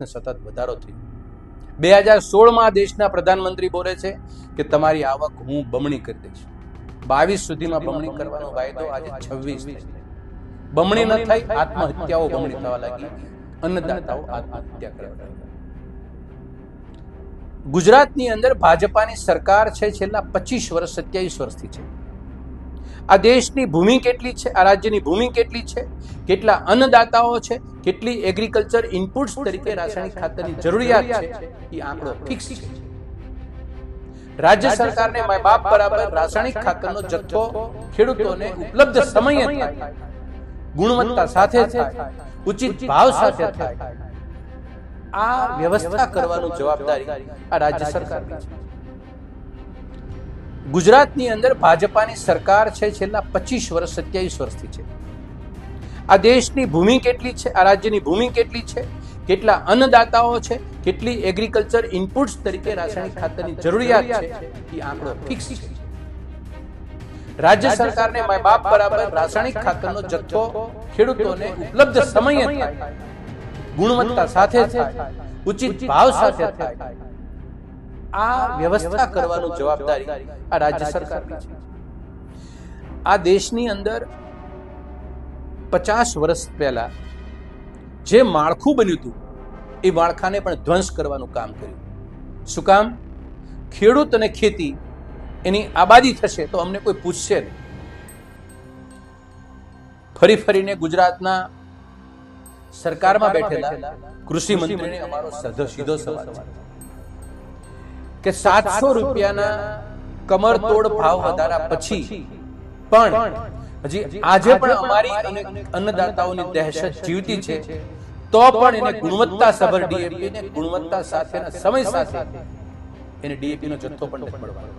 ને સતત વધારો થયો। 2016માં દેશના પ્રધાનમંત્રી બોલે છે કે તમારી આવક હું બમણી કરી દઈશ। 22 સુધીમાં બમણી કરવાનો વાયદો આજે 26 થઈ। બમણી ન થઈ, આત્મહત્યાઓ બમણી થવા લાગી, અન્નદાતાઓ આત્મહત્યા કરવા લાગ્યા। ગુજરાતની અંદર ભાજપાની સરકાર છે છેલ્લા 25 વર્ષ 27 વર્ષથી છે। આ દેશની ભૂમિ કેટલી છે, આ રાજ્યની ભૂમિ કેટલી છે, કેટલા અન્નદાતાઓ છે, કેટલી એગ્રીકલ્ચર ઇનપુટ્સ તરીકે રાસાયણિક ખાતરની જરૂરિયાત છે, એ આંકડો ફિક્સ છે। રાજ્ય સરકારને મા બાપ બરાબર રાસાયણિક ખાતરનો જથ્થો ખેડૂતોને ઉપલબ્ધ સમયે થાય, ગુણવત્તા સાથે થાય, ઉચિત ભાવ સાથે થાય, આ વ્યવસ્થા કરવાની જવાબદારી આ રાજ્ય સરકારની છે। ગુજરાતની અંદર ભાજપાની સરકાર છે છેલ્લા 25 વર્ષ 27 વર્ષથી છે। આ દેશની ભૂમિ કેટલી છે, આ રાજ્યની ભૂમિ કેટલી છે, કેટલા અન્નદાતાઓ છે, કેટલી એગ્રીકલ્ચર ઇનપુટ્સ તરીકે રાસાયણિક ખાતરની જરૂરિયાત છે, એ આંકડો ફિક્સ છે। રાજ્ય સરકારને મા બાપ બરાબર રાસાયણિક ખાતરનો જથ્થો ખેડૂતોને ઉપલબ્ધ સમયે થાય, ગુણવત્તા સાથે થાય, ઉચિત ભાવ સાથે થાય, આ વ્યવસ્થા કરવાની જવાબદારી આ રાજ્ય સરકારની છે। આ દેશની અંદર 50 વર્ષ પહેલા જે માળખું બન્યું હતું એ માળખાને પણ ધ્વંસ કરવાનું કામ કર્યું। શું કામ? ખેડૂત અને ખેતી એની આબાદી થશે તો અમને કોઈ પૂછશે નહીં। ફરી ફરીને ગુજરાતના સરકારમાં બેઠેલા કૃષિ મંત્રીને અમારો સીધો સવાલ છે કે 700 રૂપિયાના કમરતોડ ભાવ વધારા પછી પણ હજી આજે પણ અમારી અને અન્નદાતાઓની દહેશત જીવતી છે, તો પણ એને ગુણવત્તાસભર ડીએપી ને ગુણવત્તા સાથેના સમય સાથે એને ડીએપી નો જથ્થો પણ નથી મળવાનો।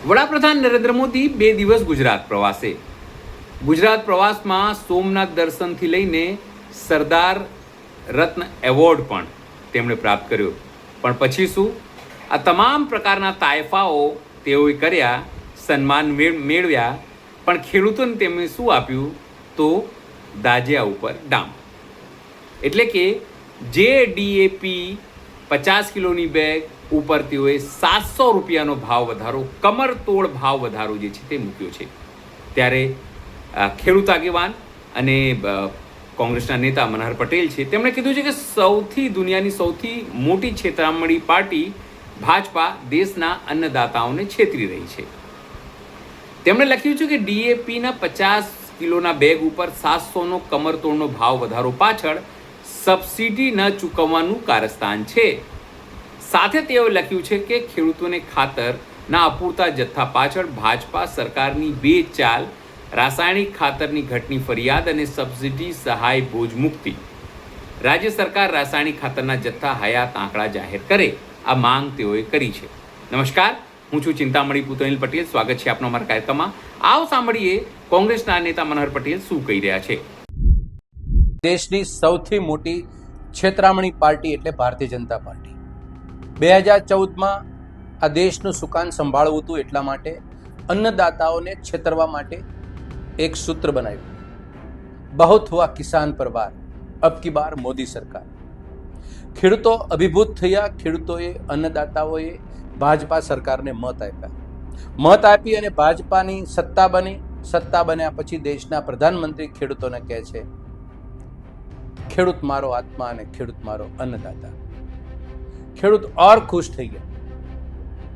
વડાપ્રધાન નરેન્દ્ર મોદી 2 દિવસ ગુજરાત પ્રવાસે। ગુજરાત પ્રવાસમાં સોમનાથ દર્શનથી લઈને સરદાર રત્ન એવોર્ડ પણ તેમણે પ્રાપ્ત કર્યો। પણ પછી શું? આ તમામ પ્રકારના તાયફાઓ તેઓએ કર્યા, સન્માન મેળવ્યા, પણ ખેડૂતોને તેમણે શું આપ્યું? તો દાજિયા ઉપર ડામ। એટલે કે જે ડીએપી 50 કિલોની બેગ ઉપર તેઓએ 700 રૂપિયાનો ભાવ વધારો, કમરતોડ ભાવ વધારો જે છે તે મૂક્યો છે। ત્યારે ખેડૂત આગેવાન અને કોંગ્રેસના નેતા મનહર પટેલ છે, તેમણે કીધું છે કે દુનિયાની સૌથી મોટી છેતરામણી પાર્ટી ભાજપા દેશના અન્નદાતાઓને છેતરી રહી છે। તેમણે લખ્યું છે કે ડીએપીના 50 કિલોના બેગ ઉપર 700નો કમરતોડનો ભાવ વધારો પાછળ સબસિડી ન ચૂકવવાનું કારસ્તાન છે। સાથે તેઓએ લખ્યું છે કે ખેડૂતોને ખાતરના અપૂરતા જથ્થા પાછળ ભાજપા સરકારની બેચાલ, રાસાયણિક ખાતરની ઘટની ફરિયાદ અને સબસિડી સહાય બોજ મુક્તિ। રાજ્ય સરકાર રાસાયણિક ખાતરના જથ્થા હયાત આંકડા જાહેર કરે, આ માંગ તેઓએ કરી છે। નમસ્કાર, હું છું ચિંતામણી પુતોનિલ પટેલ, સ્વાગત છે આપનો અમારા કાર્યક્રમમાં। આવો સાંભળીએ કોંગ્રેસના નેતા મનહર પટેલ શું કહી રહ્યા છે। દેશની સૌથી મોટી છેતરામણી પાર્ટી એટલે ભારતીય જનતા પાર્ટી। 2014માં આ દેશનું સુકાન સંભાળવું હતું, એટલા માટે અન્નદાતાઓને છેતરવા માટે એક સૂત્ર બનાવ્યું, બહુત હુઆ કિસાન પર વાર, અબ કી બાર મોદી સરકાર। ખેડૂતો અભિભૂત થયા, ખેડૂતોએ, અન્નદાતાઓએ ભાજપા સરકારને મત આપી અને ભાજપાની સત્તા બની। સત્તા બન્યા પછી દેશના પ્રધાનમંત્રી ખેડૂતોને કહે છે, ખેડૂત મારો આત્મા અને ખેડૂત મારો અન્નદાતા। ખેડૂત ઓર ખુશ થઈ ગયા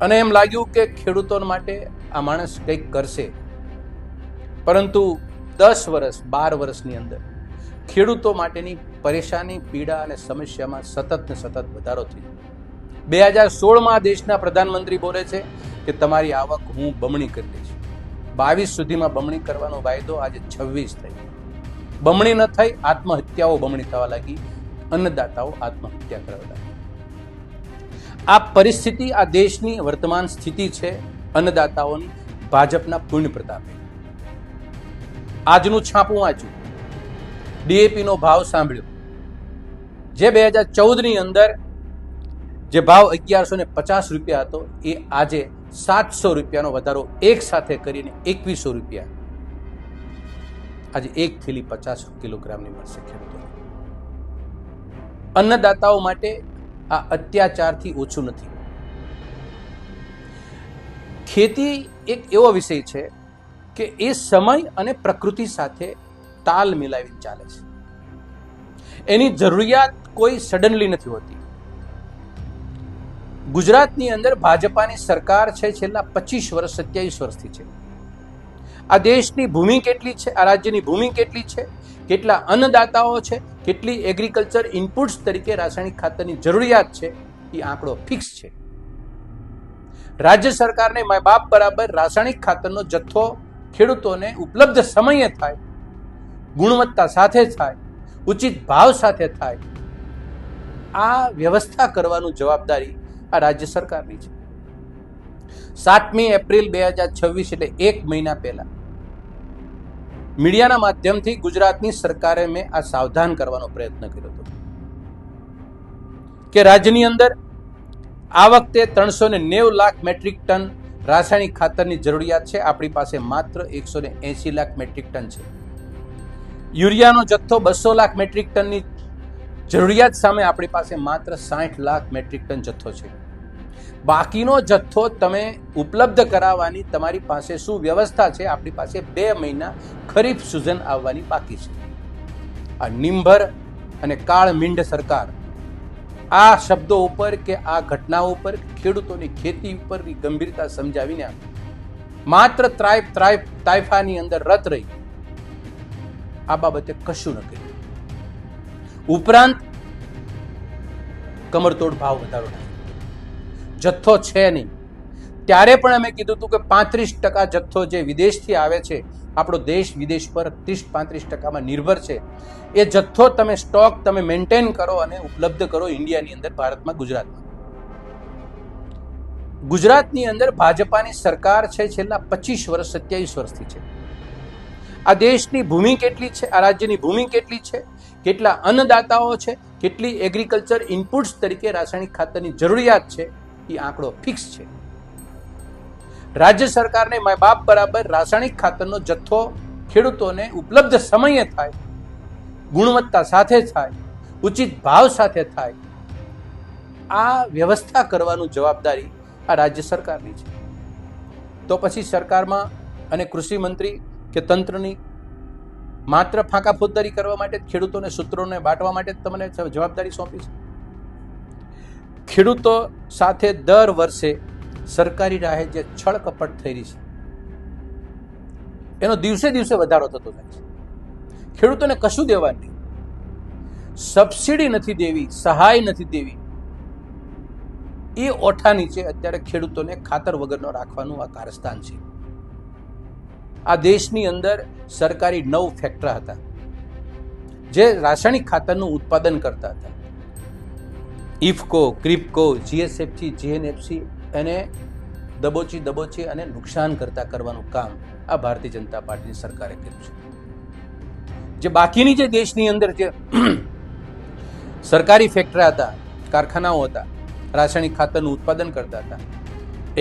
અને એમ લાગ્યું કે ખેડૂતો માટે આ માણસ કંઈક કરશે। પરંતુ 10 વર્ષ 12 વર્ષની અંદર ખેડૂતો માટેની પરેશાની, પીડા અને સમસ્યામાં સતત ને સતત વધારો થયો। 2016માં દેશના પ્રધાનમંત્રી બોલે છે કે તમારી આવક હું બમણી કરી દઈશ। 22 સુધીમાં બમણી કરવાનો વાયદો આજે 26 થઈ। બમણી ન થઈ, આત્મહત્યાઓ બમણી થવા લાગી, અન્નદાતાઓ આત્મહત્યા કરવા લાગી। આ પરિસ્થિતિ આ દેશની વર્તમાન સ્થિતિ છે અન્નદાતાઓની ભાજપના પુણ્ય પ્રતાપે। આજનું છાપું વાંચ્યું, ડીએપી નો ભાવ સાંભળ્યો, જે 2014ની અંદર જે ભાવ 1150 રૂપિયા હતો એ આજે 700 રૂપિયાનો વધારો એક સાથે કરીને 2100 રૂપિયા આજે એક થેલી 50 કિલોગ્રામની મળશે ખેડૂતોને. અન્નદાતાઓ માટે આ અત્યાચારથી ઓછું નથી. ખેતી એક એવો વિષય છે કે એ સમય અને પ્રકૃતિ સાથે તાલ મિલાવી ચાલે છે. એની જરૂરિયાત કોઈ સડનલી નથી હોતી. ગુજરાતની અંદર ભાજપાની સરકાર છે છેલ્લા 25 વર્ષ 27 વર્ષથી છે. આ દેશની ભૂમિ કેટલી છે, આ રાજ્યની ભૂમિ કેટલી છે, કેટલા અન્નદાતાઓ છે, કેટલી એગ્રીકલ્ચર ઇનપુટ્સ તરીકે રાસાયણિક ખાતરની જરૂરિયાત છે, એ આંકડો ફિક્સ છે. રાજ્ય સરકારને મા બાપ બરાબર રાસાયણિક ખાતરનો જથ્થો ખેડૂતોને ઉપલબ્ધ સમયે થાય, ગુણવત્તા સાથે થાય, ઉચિત ભાવ સાથે થાય, આ વ્યવસ્થા કરવાનું જવાબદારી આ રાજ્ય સરકારની છે. 7મી એપ્રિલ 2026 એટલે એક મહિના પહેલા મીડિયાના માધ્યમથી ગુજરાતની સરકારે મેં આ સાવધાન કરવાનો પ્રયત્ન કર્યો હતો કે રાજ્યની અંદર આ વખતે 390 લાખ મેટ્રિક ટન રાસાયણિક ખાતરની જરૂરિયાત છે. આપણી પાસે માત્ર 180 લાખ મેટ્રિક ટન છે. યુરિયાનો જથ્થો 200 લાખ મેટ્રિક ટનની જરૂરિયાત સામે આપણી પાસે માત્ર 60 લાખ મેટ્રિક ટન જથ્થો છે. બાકીનો જથ્થો તમે ઉપલબ્ધ કરાવવાની તમારી પાસે શું વ્યવસ્થા છે? આપણી પાસે 2 મહિના ખરીફ સિઝન આવવાની બાકી છે. આ નિંભર અને કાળમીંડ સરકાર આ શબ્દો ઉપર કે આ ઘટનાઓ ઉપર ખેડૂતોની ખેતી ઉપરની ગંભીરતા સમજાવીને માત્ર તાઇફાની અંદર રત રહી આ બાબતે કશું ન કર્યું. ઉપરાંત કમરતોડ ભાવ વધારો થાય, જથ્થો છે નહીં. ત્યારે પણ અમે કીધું હતું કે 35% જથ્થો જે વિદેશથી આવે છે, આપણો દેશ વિદેશ પર 30-35% નિર્ભર છે, એ જથ્થો તમે સ્ટોક તમે મેન્ટેન કરો અને ઉપલબ્ધ કરો ઇન્ડિયાની અંદર, ભારતમાં, ગુજરાતમાં. ગુજરાતની અંદર ભાજપાની સરકાર છે છેલ્લા 25 વર્ષ 27 વર્ષથી છે. આ દેશની ભૂમિ કેટલી છે, આ રાજ્યની ભૂમિ કેટલી છે, કેટલા અન્નદાતાઓ છે, કેટલી એગ્રીકલ્ચર ઇનપુટ્સ તરીકે રાસાયણિક ખાતરની જરૂરિયાત છે, એ આંકડો ફિક્સ છે. રાજ્ય સરકારને મા બાપ બરાબર રાસાયણિક ખાતરનો જથ્થો ખેડૂતોને ઉપલબ્ધ સમયે થાય, ગુણવત્તા સાથે થાય, ઉચિત ભાવ સાથે થાય, આ વ્યવસ્થા કરવાનું જવાબદારી આ રાજ્ય સરકારની છે. તો પછી સરકારમાં અને કૃષિ મંત્રી કે તંત્રની માત્ર ફાંકા ફોજદારી કરવા માટે, ખેડૂતોને સૂત્રોને બાંટવા માટે તમને જવાબદારી સોંપી છે? ખેડૂતો સાથે દર વર્ષે સરકારી રાહે જે છળ કપટ થઈ રહી છે એનો દિવસે દિવસે વધારો થતો જાય છે. ખેડૂતોને કશું દેવાનું નહીં, સબસિડી નથી દેવી, સહાય નથી દેવી, એ ઓઠા નીચે અત્યારે ખેડૂતોને ખાતર વગરનો રાખવાનું આ કારસ્તાન છે. આ દેશની અંદર સરકારી 9 ફેક્ટરી હતા જે રાસાયણિક ખાતરનું ઉત્પાદન કરતા હતા. ઇફકો, ક્રિપકો, જીએસએફસી, જીએનએફસી એને દબોચી અને નુકસાન કરવાનું કામ આ ભારતીય જનતા પાર્ટીની સરકારે કર્યું છે. જે બાકીની જે દેશની અંદર જે સરકારી ફેક્ટરી હતા, કારખાનાઓ હતા, રાસાયણિક ખાતરનું ઉત્પાદન કરતા હતા,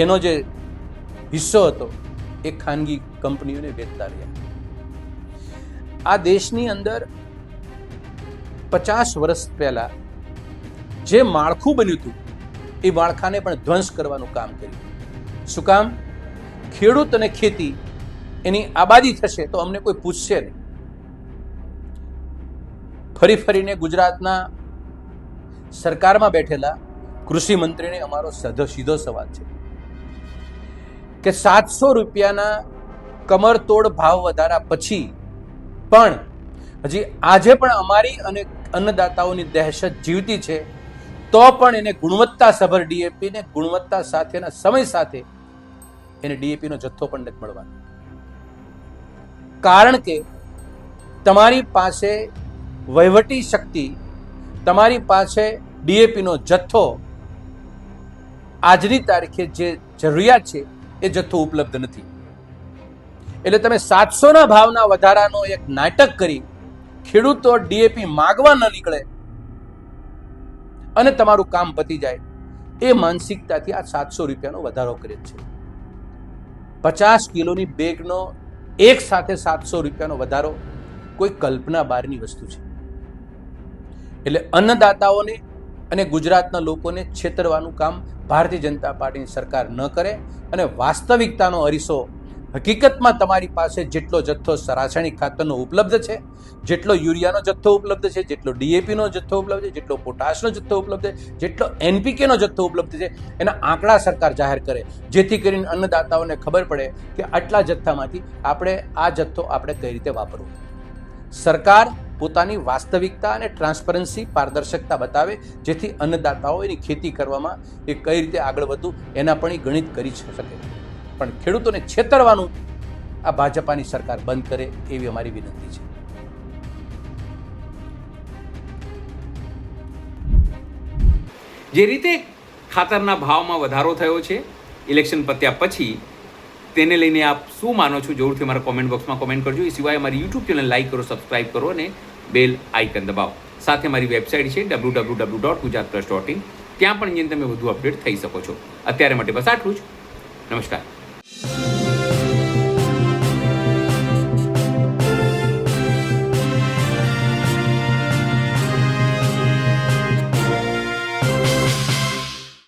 એનો જે હિસ્સો હતો એ ખાનગી કંપનીઓને વેચતા રહ્યા. આ દેશની અંદર 50 વર્ષ પહેલા જે માળખું બન્યું હતું એ માળખાને પણ ધ્વંસ કરવાનું કામ કર્યું. શું કામ? ખેડૂત અને ખેતી એની આબાદી થશે તો અમને કોઈ પૂછશે નહીં. ફરીને ગુજરાતના સરકારમાં બેઠેલા કૃષિ મંત્રીને અમારો સીધો સવાલ છે કે 700 રૂપિયાના કમરતોડ ભાવ વધારા પછી પણ હજી આજે પણ અમારી અને અન્નદાતાઓની દહેશત જીવતી છે, તો પણ એને ગુણવત્તાસભર ડીએપી ને ગુણવત્તા સાથેના સમય સાથે એને ડીએપીનો જથ્થો પણ નથી મળવાનો. કારણ કે તમારી પાસે વહીવટી શક્તિ, તમારી પાસે ડીએપીનો જથ્થો આજની તારીખે જે જરૂરિયાત છે એ જથ્થો ઉપલબ્ધ નથી. એટલે તમે 700ના ભાવના વધારાનો એક નાટક કરી ખેડૂતો ડીએપી માગવા ન નીકળે અને તમારું કામ પતી જાય, એ માનસિકતાથી આ 700 રૂપિયાનો વધારો કર્યો છે. 50 કિલોની બેગનો એક સાથે 700 રૂપિયાનો વધારો કોઈ કલ્પના બહારની વસ્તુ છે. એટલે અન્નદાતાઓને અને ગુજરાતના લોકોને છેતરવાનું કામ ભારતીય જનતા પાર્ટીની સરકાર ન કરે અને વાસ્તવિકતાનો અરીસો હકીકતમાં તમારી પાસે જેટલો જથ્થો રાસાયણિક ખાતરનો ઉપલબ્ધ છે, જેટલો યુરિયાનો જથ્થો ઉપલબ્ધ છે, જેટલો ડીએપીનો જથ્થો ઉપલબ્ધ છે, જેટલો પોટાશનો જથ્થો ઉપલબ્ધ છે, જેટલો એનપીકેનો જથ્થો ઉપલબ્ધ છે, એના આંકડા સરકાર જાહેર કરે, જેથી કરીને અન્નદાતાઓને ખબર પડે કે આટલા જથ્થામાંથી આ જથ્થો આપણે કઈ રીતે વાપરવો. સરકાર પોતાની વાસ્તવિકતા અને ટ્રાન્સપરન્સી, પારદર્શકતા બતાવે, જેથી અન્નદાતાઓ એની ખેતી કરવામાં એ કઈ રીતે આગળ વધવું એના પણ એ ગણિત કરી શકે. પણ ખેડૂતોને છેતરવાનું આ ભાજપાની સરકાર બંધ કરે એવી અમારી વિનંતી છે. જે રીતે ખાતરના ભાવમાં વધારો થયો છે ઇલેક્શન પત્યા પછી, તેને લઈને આપ શું માનો છો? જરૂરથી મારા કોમેન્ટ બોક્સમાં કોમેન્ટ કરજો. એ સિવાય મારી યુટ્યુબ ચેનલ લાઈક કરો, સબસ્ક્રાઇબ કરો અને બેલ આઇકન દબાવો. સાથે મારી વેબસાઇટ છે www.gujaratplus.in. ત્યાં પણ જઈને તમે વધુ અપડેટ થઈ શકો છો. અત્યારે માટે બસ આટલું જ. નમસ્કાર.